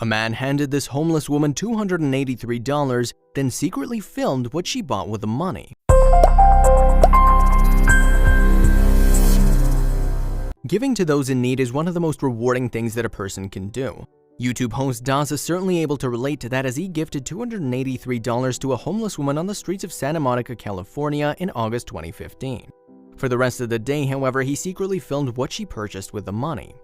A man handed this homeless woman $283, then secretly filmed what she bought with the money. Giving to those in need is one of the most rewarding things that a person can do. YouTube host Das is certainly able to relate to that as he gifted $283 to a homeless woman on the streets of Santa Monica, California in August 2015. For the rest of the day, however, he secretly filmed what she purchased with the money.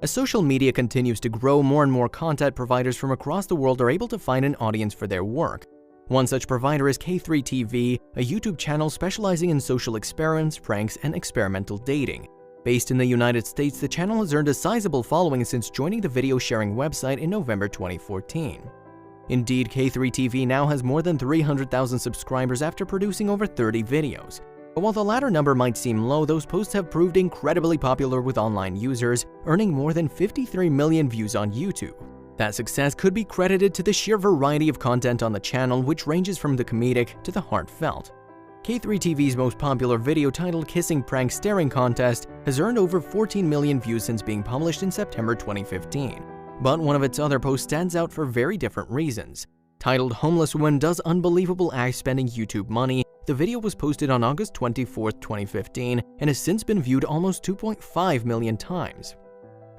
As social media continues to grow, more and more content providers from across the world are able to find an audience for their work. One such provider is K3TV, a YouTube channel specializing in social experiments, pranks, and experimental dating. Based in the United States, the channel has earned a sizable following since joining the video sharing website in November 2014. Indeed, K3TV now has more than 300,000 subscribers after producing over 30 videos. But while the latter number might seem low, those posts have proved incredibly popular with online users, earning more than 53 million views on YouTube. That success could be credited to the sheer variety of content on the channel, which ranges from the comedic to the heartfelt. K3TV's most popular video, titled Kissing Prank Staring Contest, has earned over 14 million views since being published in September 2015. But one of its other posts stands out for very different reasons. Titled Homeless Woman Does Unbelievable Acts Spending YouTube Money, the video was posted on August 24, 2015 and has since been viewed almost 2.5 million times.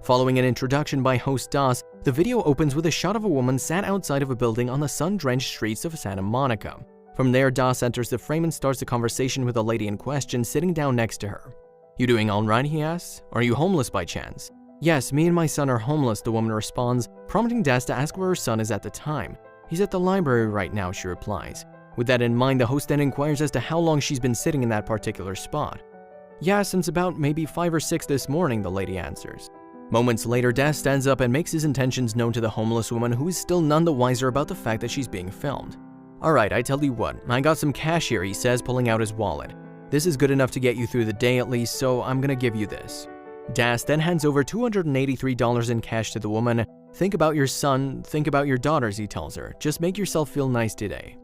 Following an introduction by host Das, the video opens with a shot of a woman sat outside of a building on the sun-drenched streets of Santa Monica. From there, Das enters the frame and starts a conversation with the lady in question sitting down next to her. "You doing all right?" he asks. "Are you homeless by chance?" "Yes, me and my son are homeless," the woman responds, prompting Das to ask where her son is at the time. "He's at the library right now," she replies. With that in mind, the host then inquires as to how long she's been sitting in that particular spot. "Yeah, since about maybe 5 or 6 this morning," the lady answers. Moments later, Das stands up and makes his intentions known to the homeless woman, who is still none the wiser about the fact that she's being filmed. "Alright, I tell you what, I got some cash here," he says, pulling out his wallet. "This is good enough to get you through the day at least, so I'm gonna give you this." Das then hands over $283 in cash to the woman. "Think about your son, think about your daughters," he tells her. "Just make yourself feel nice today."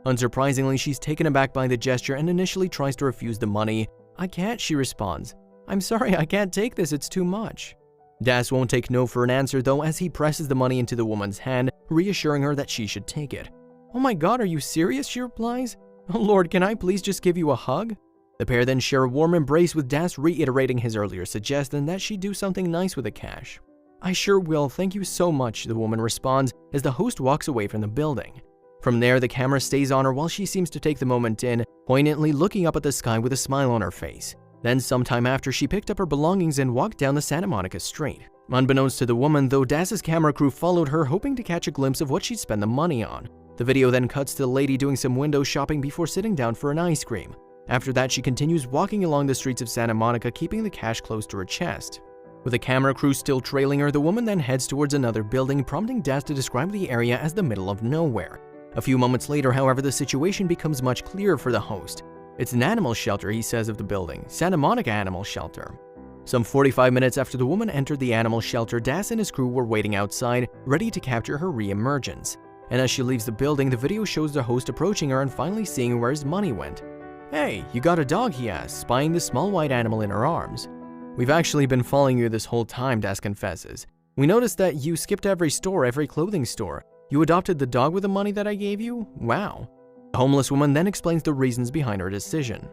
Unsurprisingly, she's taken aback by the gesture and initially tries to refuse the money. "I can't," she responds. "I'm sorry, I can't take this, it's too much." Das won't take no for an answer though, as he presses the money into the woman's hand, reassuring her that she should take it. "Oh my god, are you serious?" she replies. "Oh lord, can I please just give you a hug?" The pair then share a warm embrace, with Das reiterating his earlier suggestion that she do something nice with the cash. "I sure will, thank you so much," the woman responds as the host walks away from the building. From there, the camera stays on her while she seems to take the moment in, poignantly looking up at the sky with a smile on her face. Then sometime after, she picked up her belongings and walked down the Santa Monica street. Unbeknownst to the woman, though, Das's camera crew followed her, hoping to catch a glimpse of what she'd spend the money on. The video then cuts to the lady doing some window shopping before sitting down for an ice cream. After that, she continues walking along the streets of Santa Monica, keeping the cash close to her chest. With the camera crew still trailing her, the woman then heads towards another building, prompting Das to describe the area as the middle of nowhere. A few moments later, however, the situation becomes much clearer for the host. "It's an animal shelter," he says of the building, "Santa Monica Animal Shelter." Some 45 minutes after the woman entered the animal shelter, Das and his crew were waiting outside, ready to capture her re-emergence. And as she leaves the building, the video shows the host approaching her and finally seeing where his money went. "Hey, you got a dog?" he asks, spying the small white animal in her arms. "We've actually been following you this whole time," Das confesses. "We noticed that you skipped every store, every clothing store. You adopted the dog with the money that I gave you? Wow." The homeless woman then explains the reasons behind her decision.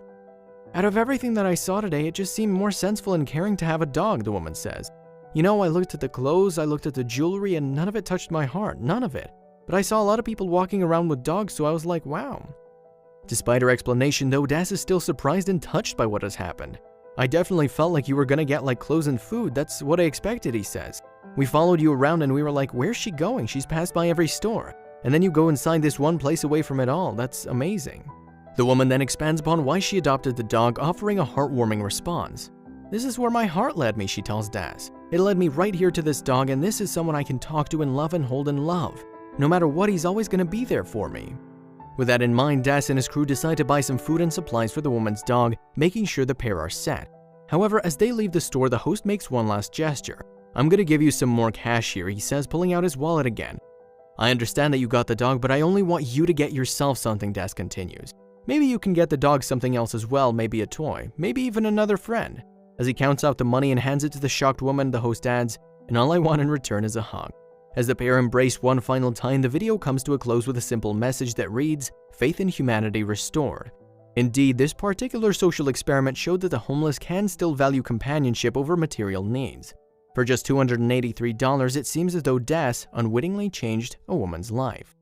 "Out of everything that I saw today, it just seemed more senseful and caring to have a dog," the woman says. "You know, I looked at the clothes, I looked at the jewelry, and none of it touched my heart, none of it. But I saw a lot of people walking around with dogs, so I was like, wow." Despite her explanation though, Das is still surprised and touched by what has happened. "I definitely felt like you were gonna get like clothes and food, that's what I expected," he says. "We followed you around and we were like, where's she going? She's passed by every store. And then you go inside this one place away from it all, that's amazing." The woman then expands upon why she adopted the dog, offering a heartwarming response. "This is where my heart led me," she tells Das. "It led me right here to this dog, and this is someone I can talk to and love and hold and love. No matter what, he's always gonna be there for me." With that in mind, Das and his crew decide to buy some food and supplies for the woman's dog, making sure the pair are set. However, as they leave the store, the host makes one last gesture. "I'm gonna give you some more cash here," he says, pulling out his wallet again. "I understand that you got the dog, but I only want you to get yourself something," Das continues. "Maybe you can get the dog something else as well, maybe a toy, maybe even another friend." As he counts out the money and hands it to the shocked woman, the host adds, "And all I want in return is a hug." As the pair embrace one final time, the video comes to a close with a simple message that reads, "Faith in humanity restored." Indeed, this particular social experiment showed that the homeless can still value companionship over material needs. For just $283, it seems as though Das unwittingly changed a woman's life.